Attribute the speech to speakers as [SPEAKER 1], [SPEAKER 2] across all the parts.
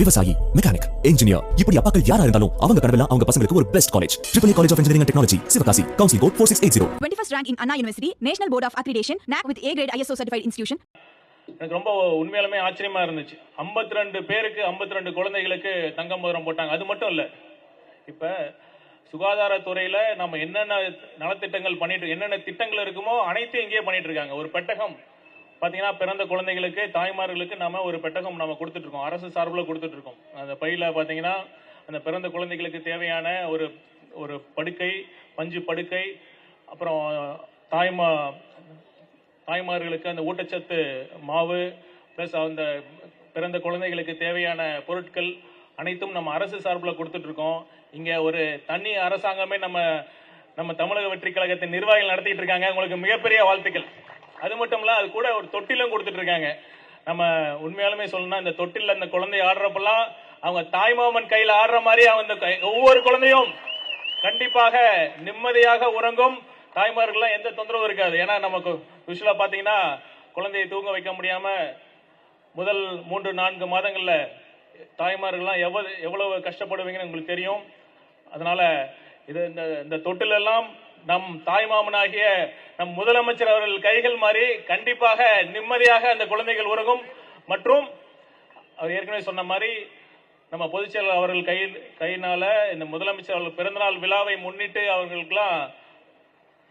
[SPEAKER 1] விவசாயி, mechanic, engineer, இப்படி அப்பாக்கள் யாரா இருந்தாலும் அவங்க கனவெல்லாம் அவங்க பசங்களுக்கு ஒரு best college. EEE College of Engineering and Technology, Sivakasi. Counseling code 4680.
[SPEAKER 2] 21st rank in Anna University, National Board of Accreditation, NAC with A grade ISO certified institution.
[SPEAKER 3] எனக்கு ரொம்ப உண்மையாலுமே ஆச்சரியமா இருந்துச்சு. 52 பேருக்கு 52 குழந்தைகளுக்கு தங்க மோதிரம் போட்டாங்க. அது மட்டும் இல்ல, இப்ப சுகாதாரத்துறையில நம்ம என்னென்ன நலத்திட்டங்கள் பண்ணிட்டு என்னென்ன திட்டங்கள் இருக்குமோ அனைத்தையும் இங்கேயே பண்ணிட்டு இருக்காங்க. ஒரு பெட்டகம் பாத்தீங்கன்னா பிறந்த குழந்தைகளுக்கு தாய்மார்களுக்கு நம்ம ஒரு பெட்டகம் நம்ம கொடுத்துட்டு இருக்கோம், அரசு சார்பில் கொடுத்துட்டு இருக்கோம். அந்த பையில பாத்தீங்கன்னா அந்த பிறந்த குழந்தைகளுக்கு தேவையான ஒரு படுக்கை, பஞ்சு படுக்கை, அப்புறம் தாய்மார்களுக்கு அந்த ஊட்டச்சத்து மாவு, பிளஸ் அந்த பிறந்த குழந்தைகளுக்கு தேவையான பொருட்கள் அனைத்தும் நம்ம அரசு சார்பில் கொடுத்துட்டு இருக்கோம். இங்க ஒரு தனி அரசாங்கமே நம்ம தமிழக வெற்றி கழகத்தின் நிர்வாகிகள் நடத்திட்டு இருக்காங்க. உங்களுக்கு மிகப்பெரிய வாழ்த்துக்கள். அது மட்டும் இல்ல, அது கூட ஒரு தொட்டிலும் கொடுத்துட்டு இருக்காங்க. நம்ம உண்மையாலுமே சொல்லணும்னா, இந்த தொட்டில அந்த குழந்தை ஆடுறப்பெல்லாம் அவங்க தாய்மாமன் கையில ஆடுற மாதிரி அவங்க ஒவ்வொரு குழந்தையும் கண்டிப்பாக நிம்மதியாக உறங்கும். தாய்மார்கள்லாம் எந்த தொந்தரவும் இருக்காது. ஏன்னா நமக்கு யூஸ்வலா பாத்தீங்கன்னா குழந்தையை தூங்க வைக்க முடியாம முதல் 3-4 மாதங்கள்ல தாய்மார்கள்லாம் எவ்வளவு கஷ்டப்படுவீங்கன்னு உங்களுக்கு தெரியும். அதனால இந்த தொட்டில் எல்லாம் நம் தாய்மாமனாகிய நம் முதலமைச்சர் அவர்கள் கைகள் மாதிரி கண்டிப்பாக நிம்மதியாக அந்த குழந்தைகள் உறங்கும். மற்றும் அவர் ஏற்கனவே சொன்ன மாதிரி நம்ம பொதுச்செயலாளர் அவர்கள் கையினால இந்த முதலமைச்சர் அவர்கள் பிறந்தநாள் விழாவை முன்னிட்டு அவர்களுக்கெல்லாம்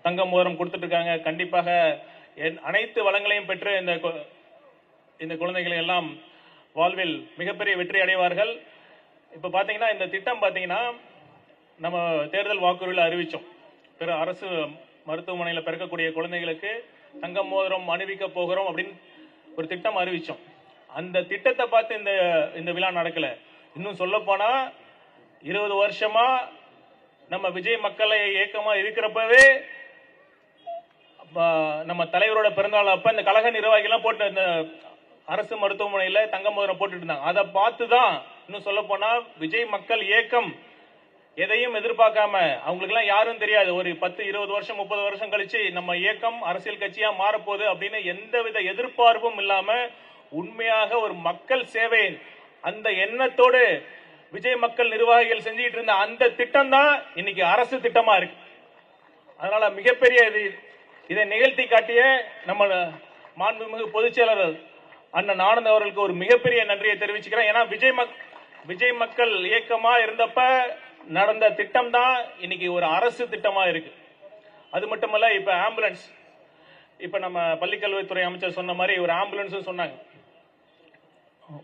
[SPEAKER 3] தங்க மோதிரம் கொடுத்துட்டு இருக்காங்க. கண்டிப்பாக அனைத்து வளங்களையும் பெற்று இந்த குழந்தைகளை எல்லாம் வாழ்வில் மிகப்பெரிய வெற்றி அடைவார்கள். இப்ப பாத்தீங்கன்னா இந்த திட்டம் பாத்தீங்கன்னா நம்ம தேர்தல் வாக்குறுதியில் அறிவிச்சோம். பிற அரசு மருத்துவமனையில் பிறக்கக்கூடிய குழந்தைகளுக்கு தங்க மோதிரம் அணிவிக்க போகிறோம் அப்படின்னு ஒரு திட்டம் அறிவிச்சோம். அந்த திட்டத்தை பார்த்து இந்த விழா நடக்கல. இன்னும் சொல்ல போனா 20 வருஷமா நம்ம விஜய் மக்களை இயக்கமா இருக்கிறப்பவே நம்ம தலைவரோட பிறந்தநாள் அப்ப இந்த கழக நிர்வாகிகள் போட்டு இந்த அரசு மருத்துவமனையில தங்க மோதிரம் போட்டுட்டு இருந்தாங்க. அதை பார்த்துதான் இன்னும் சொல்ல போனா விஜய் மக்கள் இயக்கம் எதையும் எதிர்பார்க்காம, அவங்களுக்கு எல்லாம் யாரும் தெரியாது, ஒரு 10-20 வருஷம் 30 வருஷம் கழிச்சு நம்ம இயக்கம் அரசியல் கட்சியா மாறப்போகுது அப்படின்னு எந்தவித எதிர்பார்ப்பும் இல்லாம உண்மையாக ஒரு மக்கள் சேவை அந்த எண்ணத்தோடு விஜய் மக்கள் நிர்வாகிகள் செஞ்சிட்டு இருந்த அந்த திட்டம் தான் இன்னைக்கு அரசு திட்டமா இருக்கு. அதனால மிகப்பெரிய இதை நிகழ்த்தி காட்டிய நம்ம மாண்புமிகு பொதுச் செயலாளர் அண்ணன் ஆனந்த் அவர்களுக்கு ஒரு மிகப்பெரிய நன்றியை தெரிவிச்சுக்கிறேன். ஏன்னா விஜய் மக்கள் இயக்கமா இருந்தப்ப நடந்த திட்டம் தான் இன்னைக்கு ஒரு அரசு திட்டமா இருக்கு. அது மட்டுமல்ல, இப்ப ஆம்புலன்ஸ், இப்ப நம்ம பள்ளிக்கல்வித்துறை அமைச்சர் சொன்ன மாதிரி ஒரு ஆம்புலன்ஸ் சொன்னாங்க.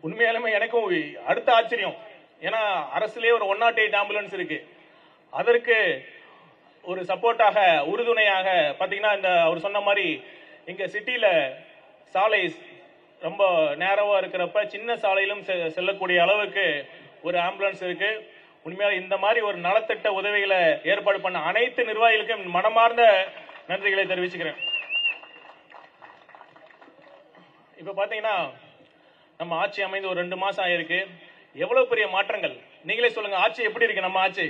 [SPEAKER 3] உண்மையாலுமே எனக்கும் அடுத்த ஆச்சரியம். ஏன்னா அரசுலயே ஒரு 108 ஆம்புலன்ஸ் இருக்கு. அதற்கு ஒரு சப்போர்ட்டாக உறுதுணையாக பாத்தீங்கன்னா இந்த அவர் சொன்ன மாதிரி இங்க சிட்டில சாலை ரொம்ப நேரவா இருக்கிறப்ப சின்ன சாலையிலும் செல்லக்கூடிய அளவுக்கு ஒரு ஆம்புலன்ஸ் இருக்கு. உண்மையாக இந்த மாதிரி ஒரு நலத்திட்ட உதவிகளை ஏற்பாடு பண்ண அனைத்து நிர்வாகிகளுக்கும் மனமார்ந்த நன்றிகளை தெரிவிச்சுக்கிறேன். இப்ப பாத்தீங்கன்னா நம்ம ஆட்சி அமைந்து ஒரு 2 மாசம் ஆயிருக்கு. எவ்வளவு பெரிய மாற்றங்கள். நீங்களே சொல்லுங்க, ஆட்சி எப்படி இருக்கு? நம்ம ஆட்சி,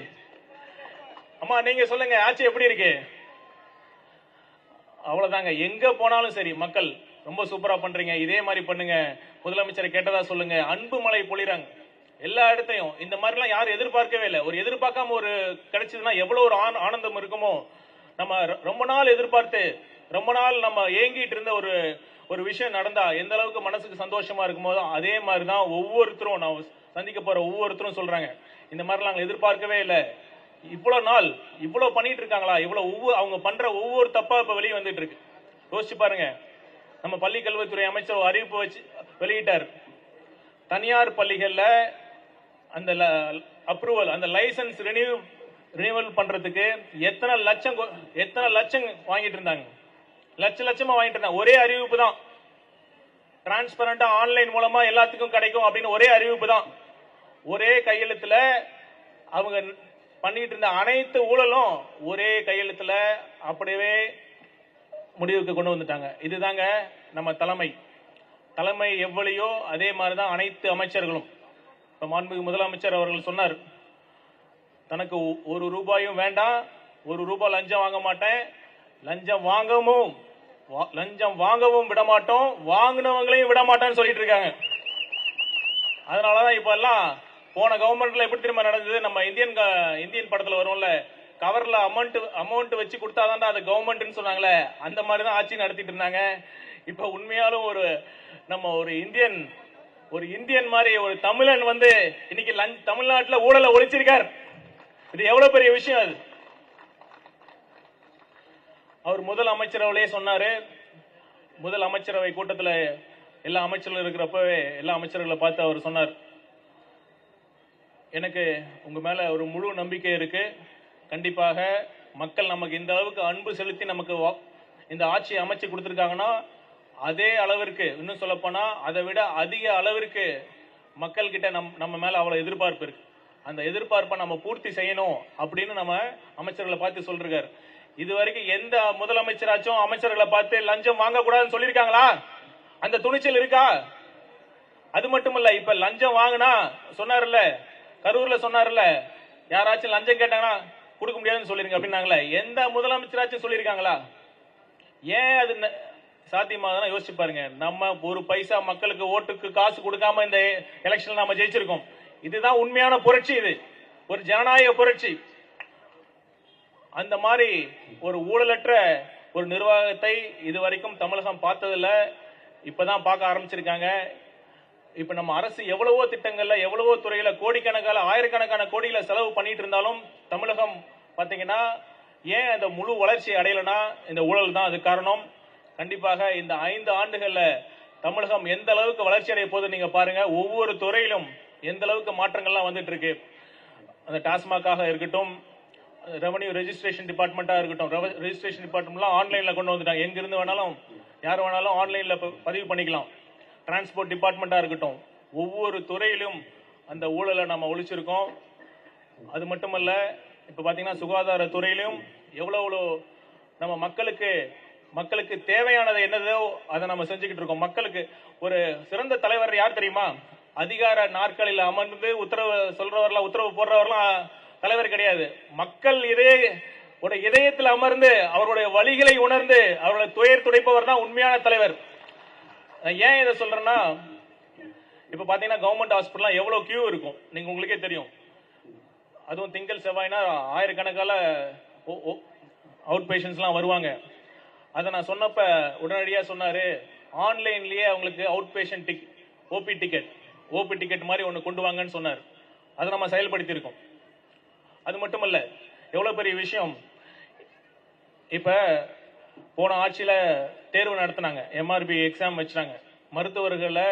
[SPEAKER 3] அம்மா நீங்க சொல்லுங்க, ஆட்சி எப்படி இருக்கு? அவ்வளவுதாங்க. எங்க போனாலும் சரி மக்கள் ரொம்ப சூப்பரா பண்றீங்க, இதே மாதிரி பண்ணுங்க, முதலமைச்சரை கேட்டதா சொல்லுங்க, அன்பு மழை பொழிறாங்க எல்லா இடத்தையும். இந்த மாதிரி எல்லாம் யாரும் எதிர்பார்க்கவே இல்லை. ஒரு எதிர்பார்க்காம ஒரு கிடைச்சதுன்னா எவ்வளவு ஒரு ஆனந்தம் இருக்குமோ. நம்ம ரொம்ப நாள் எதிர்பார்த்து ரொம்ப நாள் நம்ம ஏங்கிட்டு இருந்த ஒரு விஷயம் நடந்தா எந்த அளவுக்கு மனசுக்கு சந்தோஷமா இருக்குமோ அதே மாதிரிதான் ஒவ்வொருத்தரும் நான் சந்திக்க போற ஒவ்வொருத்தரும் சொல்றாங்க, இந்த மாதிரி நாங்கள் எதிர்பார்க்கவே இல்லை, இவ்வளவு நாள் இவ்வளவு பண்ணிட்டு இருக்காங்களா, இவ்வளவு அவங்க பண்ற ஒவ்வொரு தப்பா இப்ப வெளியே வந்துட்டு இருக்கு. யோசிச்சு பாருங்க. நம்ம பள்ளி கல்வித்துறை அமைச்சர் அறிவிப்பு வச்சு வெளியிட்டார். தனியார் பள்ளிகள்ல அந்த அப்ரூவல், அந்த லைசன்ஸ் ரினியூவல் பண்றதுக்கு எத்தனை லட்சம் வாங்கிட்டு இருந்தாங்க, லட்சமா வாங்கிட்டு இருந்தாங்க. ஒரே அறிவிப்பு தான், டிரான்ஸ்பரண்டா ஆன்லைன் மூலமா எல்லாத்துக்கும் கிடைக்கும் அப்படின்னு ஒரே அறிவிப்பு தான். ஒரே கையெழுத்துல அவங்க பண்ணிட்டு இருந்த அனைத்து ஊழலும் ஒரே கையெழுத்துல அப்படியே முடிவுக்கு கொண்டு வந்துட்டாங்க. இதுதாங்க நம்ம தலைமை எவ்வளையோ அதே மாதிரிதான் அனைத்து அமைச்சர்களும். இப்ப மாண்புமிகு முதலமைச்சர் அவர்கள் சொன்னார், தனக்கு 1 ரூபாயும் வேண்டாம், 1 ரூபாய் லஞ்சம் வாங்க மாட்டேன், லஞ்சம் வாங்கவும் விட மாட்டோம், வாங்கினவங்களையும் விட மாட்டேன்னு சொல்லிட்டு இருக்காங்க. அதனாலதான் இப்ப எல்லாம் போன கவர்மெண்ட்ல எப்படி திரும்ப நடந்தது, நம்ம இந்தியன் படத்துல வரும்ல, கவர்ல அமௌண்ட் வச்சு கொடுத்தாதான் அது கவர்மெண்ட்னு சொன்னாங்களே, அந்த மாதிரி தான் ஆட்சி நடத்திட்டு இருந்தாங்க. இப்ப உண்மையாலும் நம்ம ஒரு இந்தியன் மாதிரி ஒரு தமிழன் வந்து இன்னைக்கு தமிழ்நாட்டில் ஊழலை ஒழிச்சிருக்கார். இது எவ்வளவு பெரிய விஷயம். அது அவர் முதல் அமைச்சரவையிலே சொன்னாரு. முதல் அமைச்சரவை கூட்டத்தில் எல்லா அமைச்சர்களும் இருக்கிறப்பவே எல்லா அமைச்சர்களை பார்த்து அவர் சொன்னார், எனக்கு உங்க மேல ஒரு முழு நம்பிக்கை இருக்கு. கண்டிப்பாக மக்கள் நமக்கு இந்த அளவுக்கு அன்பு செலுத்தி நமக்கு இந்த ஆட்சியை அமைச்சு கொடுத்திருக்காங்கன்னா அதே அளவிற்கு, இன்னும் சொல்ல போனா அதை விட அதிக அளவிற்கு மக்கள் கிட்ட நம்ம மேல அவ்வளவு எதிர்பார்ப்பு இருக்கு. அந்த எதிர்பார்ப்பை நம்ம பூர்த்தி செய்யணும் அப்படின்னு நம்ம அமைச்சர்களை பார்த்து சொல்றாரு. இது வரைக்கும் எந்த முதலமைச்சராச்சும் அமைச்சர்களை பார்த்து லஞ்சம் வாங்க கூடாதுன்னு சொல்லியிருக்காங்களா? அந்த துணிச்சல் இருக்கா? அது மட்டும் இல்ல, இப்ப லஞ்சம் வாங்கினா சொன்னார்ல, கரூர்ல சொன்னார்ல, யாராச்சும் லஞ்சம் கேட்டாங்கன்னா கொடுக்க முடியாதுன்னு சொல்லிருங்க அப்படின்னாங்களே, எந்த முதலமைச்சராச்சும் சொல்லியிருக்காங்களா? ஏன் அது சாத்தியமாக யோசிச்சு பாருங்க. நம்ம ஒரு பைசா மக்களுக்கு ஓட்டுக்கு காசு கொடுக்காம இந்த எலெக்ஷன் நாம ஜெயிச்சிருக்கோம். இதுதான் உண்மையான புரட்சி. இது ஒரு ஜனநாயக புரட்சி. அந்த மாதிரி ஒரு ஊழலற்ற ஒரு நிர்வாகத்தை இதுவரைக்கும் தமிழகம் பார்த்ததில்ல. இப்பதான் பார்க்க ஆரம்பிச்சிருக்காங்க. இப்ப நம்ம அரசு எவ்வளவோ திட்டங்கள்ல எவ்வளவோ துறையில கோடிக்கணக்கான ஆயிரக்கணக்கான கோடிகளை செலவு பண்ணிட்டு இருந்தாலும் தமிழகம் பாத்தீங்கன்னா ஏன் அந்த முழு வளர்ச்சி அடையலனா இந்த ஊழல் தான் அது காரணம். கண்டிப்பாக இந்த 5 ஆண்டுகள்ல தமிழகம் எந்த அளவுக்கு வளர்ச்சி அடைய போது நீங்க பாருங்க. ஒவ்வொரு துறையிலும் எந்த அளவுக்கு மாற்றங்கள்லாம் வந்துட்டு இருக்கு. அந்த டாஸ்மாகாக இருக்கட்டும், ரெவன்யூ ரெஜிஸ்ட்ரேஷன் டிபார்ட்மெண்டா இருக்கட்டும், ரெஜிஸ்ட்ரேஷன் டிபார்ட்மெண்ட்லாம் ஆன்லைன்ல கொண்டு வந்துட்டாங்க. எங்க இருந்து வேணாலும் யார் வேணாலும் ஆன்லைன்ல பதிவு பண்ணிக்கலாம். டிரான்ஸ்போர்ட் டிபார்ட்மெண்டா இருக்கட்டும், ஒவ்வொரு துறையிலும் அந்த ஊழலை நம்ம ஒழிச்சிருக்கோம். அது மட்டுமல்ல, இப்ப பாத்தீங்கன்னா சுகாதார துறையிலும் எவ்வளவு நம்ம மக்களுக்கு தேவையானது என்னதோ அதை நம்ம செஞ்சுக்கிட்டு இருக்கோம். மக்களுக்கு ஒரு சிறந்த தலைவர் யார் தெரியுமா? அதிகார நாற்காலியில் அமர்ந்து உத்தரவு சொல்றவர்லாம், உத்தரவு போடுறவர்லாம் தலைவர் கிடையாது. மக்கள் இதயத்தில் அமர்ந்து அவருடைய வழிகளை உணர்ந்து அவருடைய துயர் துடைப்பவர் தான் உண்மையான தலைவர். ஏன் இதை சொல்றேன்னா, இப்ப பாத்தீங்கன்னா கவர்மெண்ட் ஹாஸ்பிட்டல் எவ்வளவு கியூ இருக்கும் நீங்க உங்களுக்கே தெரியும். அதுவும் திங்கள் செவ்வாய்னா ஆயிரக்கணக்கான அவுட் பேஷண்ட்ஸ்லாம் வருவாங்க. அதை நான் சொன்னப்ப உடனடியா சொன்னாரு, ஆன்லைன்லயே அவங்களுக்கு அவுட் பேஷண்ட் ஓபி டிக்கெட் மாதிரி ஒன்னு கொண்டு வாங்கன்னு சொன்னார். அதை நம்ம செயல்படுத்தி இருக்கோம். அது மட்டுமல்ல, எவ்வளவு பெரிய விஷயம். இப்ப போன ஆட்சியில தேர்வு நடத்தினாங்க, எம்ஆர்பி எக்ஸாம் வச்சாங்க. மருத்துவர்களை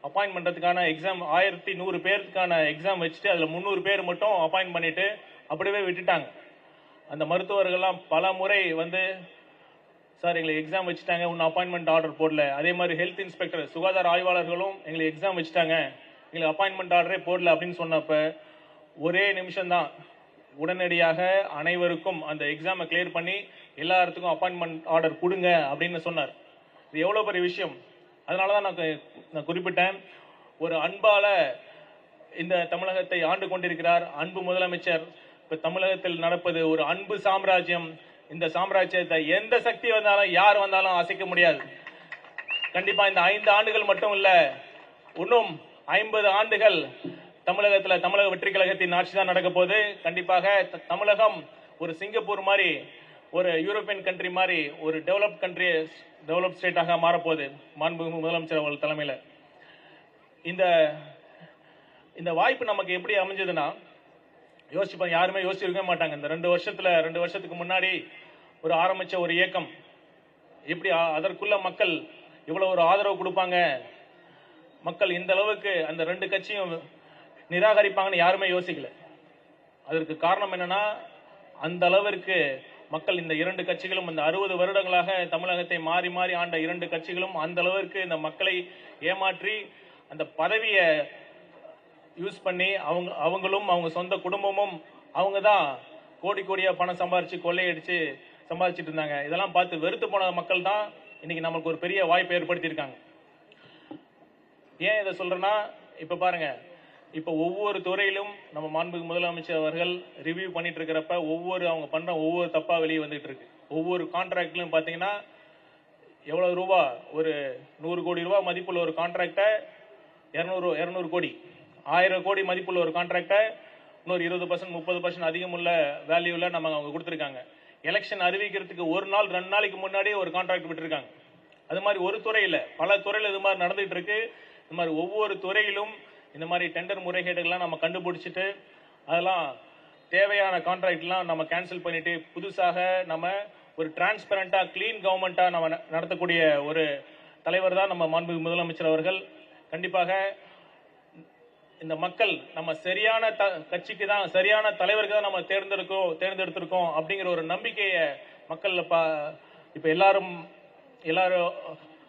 [SPEAKER 3] அப்பாயின்ட் பண்றதுக்கான எக்ஸாம் 1100 பேருக்கான எக்ஸாம் வச்சுட்டு அதுல 300 பேர் மட்டும் அப்பாயின்ட் பண்ணிட்டு அப்படியே விட்டுட்டாங்க. அந்த மருத்துவர்கள்லாம் பல முறை வந்து, சார் எங்களுக்கு எக்ஸாம் வச்சுட்டாங்க, இன்னும் அப்பாயின்மெண்ட் ஆர்டர் போடல. அதே மாதிரி ஹெல்த் இன்ஸ்பெக்டர், சுகாதார ஆய்வாளர்களும் எங்களுக்கு எக்ஸாம் வச்சுட்டாங்க, எங்களுக்கு அப்பாயின்மெண்ட் ஆர்டரே போடல அப்படின்னு சொன்னப்ப ஒரே நிமிஷம் தான் உடனடியாக அனைவருக்கும் அந்த எக்ஸாமை கிளியர் பண்ணி எல்லாத்துக்கும் அப்பாயின்மெண்ட் ஆர்டர் கொடுங்க அப்படின்னு சொன்னார். இது எவ்வளவு பெரிய விஷயம். அதனாலதான் நான் குறிப்பிட்டேன், ஒரு அன்பால இந்த தமிழகத்தை ஆண்டு கொண்டிருக்கிறார் அன்பு முதலமைச்சர். இப்ப தமிழகத்தில் நடப்பது ஒரு அன்பு சாம்ராஜ்யம். இந்த சாம்ராஜ்யத்தை எந்த சக்தி வந்தாலும் யார் வந்தாலும் அசைக்க முடியாது. கண்டிப்பா இந்த 5 ஆண்டுகள் மட்டும் இல்ல, இன்னும் 50 ஆண்டுகள் தமிழகத்தில் தமிழக வெற்றி கழகத்தின் ஆட்சி தான் நடக்க போது. கண்டிப்பாக தமிழகம் ஒரு சிங்கப்பூர் மாதிரி, ஒரு யூரோப்பியன் கண்ட்ரி மாதிரி, ஒரு டெவலப் ஸ்டேட்டாக மாறப்போகுது மாண்புமிகு முதலமைச்சர் அவர்கள் தலைமையில். இந்த வாய்ப்பு நமக்கு எப்படி அமைஞ்சதுன்னா, யோசிச்சு யாருமே யோசிச்சிருக்க மாட்டாங்க. இந்த 2 வருஷத்துக்கு முன்னாடி ஒரு ஆரம்பிச்ச ஒரு இயக்கம் எப்படி அதற்குள்ள மக்கள் இவ்வளவு ஒரு ஆதரவு கொடுப்பாங்க, மக்கள் இந்த அளவுக்கு அந்த 2 கட்சியும் நிராகரிப்பாங்கன்னு யாருமே யோசிக்கல. அதற்கு காரணம் என்னன்னா, அந்த அளவிற்கு மக்கள் இந்த 2 கட்சிகளும் இந்த 60 வருடங்களாக தமிழகத்தை மாறி மாறி ஆண்ட 2 கட்சிகளும் அந்த அளவிற்கு இந்த மக்களை ஏமாற்றி அந்த பதவியை யூஸ் பண்ணி அவங்களும் அவங்க சொந்த குடும்பமும் அவங்க தான் கோடி கோடியா பணம் சம்பாரிச்சு கொள்ளையடிச்சு சம்பாதிச்சிட்டு இருந்தாங்க. இதெல்லாம் பார்த்து வெறுத்து போன மக்கள் தான் இன்னைக்கு நமக்கு ஒரு பெரிய வாய்ப்பை ஏற்படுத்தி இருக்காங்க. ஏன் இதை சொல்றேன்னா, இப்ப பாருங்க, இப்ப ஒவ்வொரு துறையிலும் நம்ம மாண்புமிகு முதலமைச்சர் அவர்கள் ரிவ்யூ பண்ணிட்டு இருக்கிறப்ப அவங்க பண்ற ஒவ்வொரு தப்பா வெளியே வந்துட்டு இருக்கு. ஒவ்வொரு கான்ட்ராக்ட்லயும் பாத்தீங்கன்னா எவ்வளவு ரூபாய், ஒரு 100 கோடி ரூபாய் மதிப்புள்ள ஒரு கான்ட்ராக்டை 200 கோடி 1000 கோடி மதிப்புள்ள ஒரு கான்ட்ராக்டை இன்னொரு 20% 30% அதிகமுள்ள வேல்யூவில் நம்ம அவங்க கொடுத்துருக்காங்க. எலெக்ஷன் அறிவிக்கிறதுக்கு ஒரு நாள் 2 நாளைக்கு முன்னாடியே ஒரு கான்ட்ராக்ட் விட்டுருக்காங்க. அது மாதிரி ஒரு துறையில் பல துறையில் இது மாதிரி நடந்துகிட்டு இருக்கு. இந்த மாதிரி ஒவ்வொரு துறையிலும் இந்த மாதிரி டெண்டர் முறைகேடுகள்லாம் நம்ம கண்டுபிடிச்சிட்டு அதெல்லாம் தேவையான கான்ட்ராக்ட்லாம் நம்ம கேன்சல் பண்ணிட்டு புதுசாக நம்ம ஒரு டிரான்ஸ்பரண்டாக க்ளீன் கவர்மெண்ட்டாக நம்ம நடத்தக்கூடிய ஒரு தலைவர் தான் நம்ம மாண்புமிகு முதலமைச்சர் அவர்கள். கண்டிப்பாக இந்த மக்கள் நம்ம சரியான கட்சிக்கு தான் சரியான தலைவருக்கு தான் நம்ம தேர்ந்தெடுத்திருக்கோம் அப்படிங்கிற ஒரு நம்பிக்கையை மக்கள் இப்போ எல்லாரும்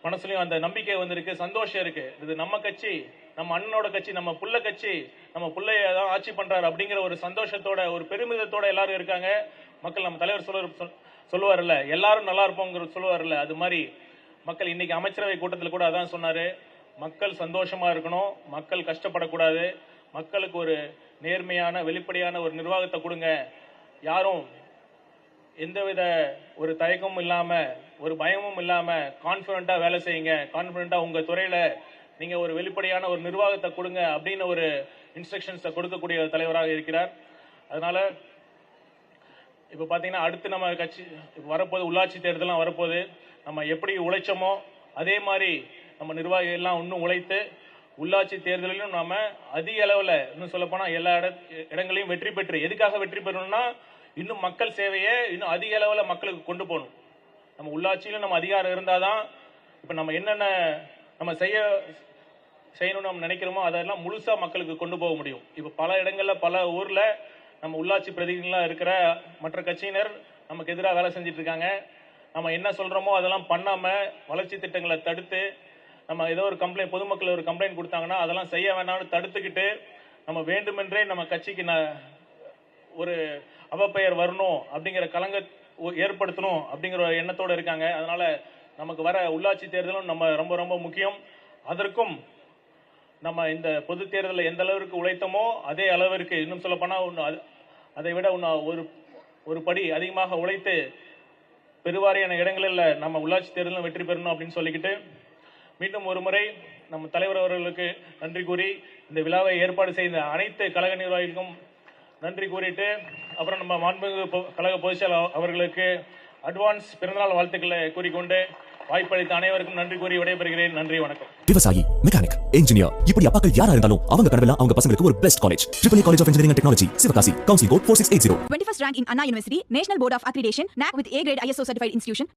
[SPEAKER 3] மனசுலயும் அந்த நம்பிக்கை வந்திருக்கு, சந்தோஷம் இருக்கு. இது நம்ம கட்சி, நம்ம அண்ணனோட கட்சி, நம்ம புள்ள கட்சி, நம்ம புள்ளைய தான் ஆட்சி பண்றாரு அப்படிங்கிற ஒரு சந்தோஷத்தோட ஒரு பெருமிதத்தோட எல்லாரும் இருக்காங்க. மக்கள் நம்ம தலைவர் சொல்லுவார்ல, எல்லாரும் நல்லா இருப்போங்கிற சொல்லுவார்ல, அது மாதிரி மக்கள் இன்னைக்கு அமைச்சரவை கூட்டத்தில் கூட அதான் சொன்னாரு. மக்கள் சந்தோஷமா இருக்கணும், மக்கள் கஷ்டப்படக்கூடாது, மக்களுக்கு ஒரு நேர்மையான வெளிப்படையான ஒரு நிர்வாகத்தை கொடுங்க, யாரும் எந்தவித ஒரு தயக்கமும் இல்லாம ஒரு பயமும் இல்லாம கான்பிடண்டா வேலை செய்யுங்க, கான்பிடண்டா உங்க துறையில நீங்க ஒரு வெளிப்படையான ஒரு நிர்வாகத்தை கொடுங்க அப்படின்னு ஒரு இன்ஸ்ட்ரக்ஷன்ஸை கொடுக்கக்கூடிய தலைவராக இருக்கிறார். அதனால இப்ப பாத்தீங்கன்னா அடுத்து நம்ம கட்சி வரப்போது உள்ளாட்சி தேர்தலாம் வரப்போது. நம்ம எப்படி உழைச்சோமோ அதே மாதிரி நம்ம நிர்வாகிகள் எல்லாம் இன்னும் உழைத்து உள்ளாட்சி தேர்தலிலும் நாம அதிக அளவில் இன்னும் சொல்ல போனா எல்லா இடங்களையும் வெற்றி பெற்று, எதுக்காக வெற்றி பெறணும்னா இன்னும் மக்கள் சேவையை இன்னும் அதிக அளவில் மக்களுக்கு கொண்டு போகணும். நம்ம உள்ளாட்சியிலும் நம்ம அதிகாரம் இருந்தாதான் இப்ப நம்ம என்னென்ன நம்ம செய்யணும்னு நம்ம நினைக்கிறோமோ அதெல்லாம் முழுசா மக்களுக்கு கொண்டு போக முடியும். இப்ப பல இடங்கள்ல பல ஊர்ல நம்ம உள்ளாட்சி பிரதிநிதிகளா இருக்கிற மற்ற கட்சியினர் நமக்கு எதிராக வேலை செஞ்சுட்டு இருக்காங்க. நம்ம என்ன சொல்றோமோ அதெல்லாம் பண்ணாம வளர்ச்சி திட்டங்களை தடுத்து நம்ம ஏதோ ஒரு கம்ப்ளைண்ட், பொதுமக்கள் ஒரு கம்ப்ளைண்ட் கொடுத்தாங்கன்னா அதெல்லாம் செய்ய வேண்டாம்னு தடுத்துக்கிட்டு நம்ம வேண்டுமென்றே நம்ம கட்சிக்கு ஒரு அவப்பெயர் வரணும் அப்படிங்கிற கலங்க ஏற்படுத்தணும் அப்படிங்கிற ஒரு எண்ணத்தோடு இருக்காங்க. அதனால நமக்கு வர உள்ளாட்சி தேர்தலும் நம்ம ரொம்ப ரொம்ப முக்கியம். அதற்கும் நம்ம இந்த பொது தேர்தலில் எந்த அளவிற்கு உழைத்தோமோ அதே அளவிற்கு இன்னும் சொல்ல போனா அதை விட ஒரு படி அதிகமாக உழைத்து பெருவாரியான இடங்களில் நம்ம உள்ளாட்சி தேர்தலும் வெற்றி பெறணும் அப்படின்னு சொல்லிக்கிட்டு மீண்டும் ஒரு முறை நம்ம தலைவர் அவர்களுக்கு நன்றி கூறி இந்த விழாவை ஏற்பாடு செய்த அனைத்து கழக நிர்வாகிகளுக்கும் நன்றி கூறிட்டு அப்புறம் நம்ம மாண்புமிகு கழக பொதுச்செயலாளர் அவர்களுக்கு அட்வான்ஸ் பிறந்தநாள் வாழ்த்துக்களை கூறிக்கொண்டு வாய்ப்பளித்த அனைவருக்கும் நன்றி கூறி விடைபெறுகிறேன். நன்றி, வணக்கம்.
[SPEAKER 1] விவசாயி, மெக்கானிக், இன்ஜினியர், இப்படி அப்பாக்கள் யாரா இருந்தாலும் அவங்க கனவெல்லாம் அவங்க பசங்களுக்கு ஒரு best college. AAA College of Engineering and Technology, Sivakasi. Counseling code 4680.
[SPEAKER 2] 21st rank in Anna University, National Board of Accreditation, NAC with A grade ISO certified institution.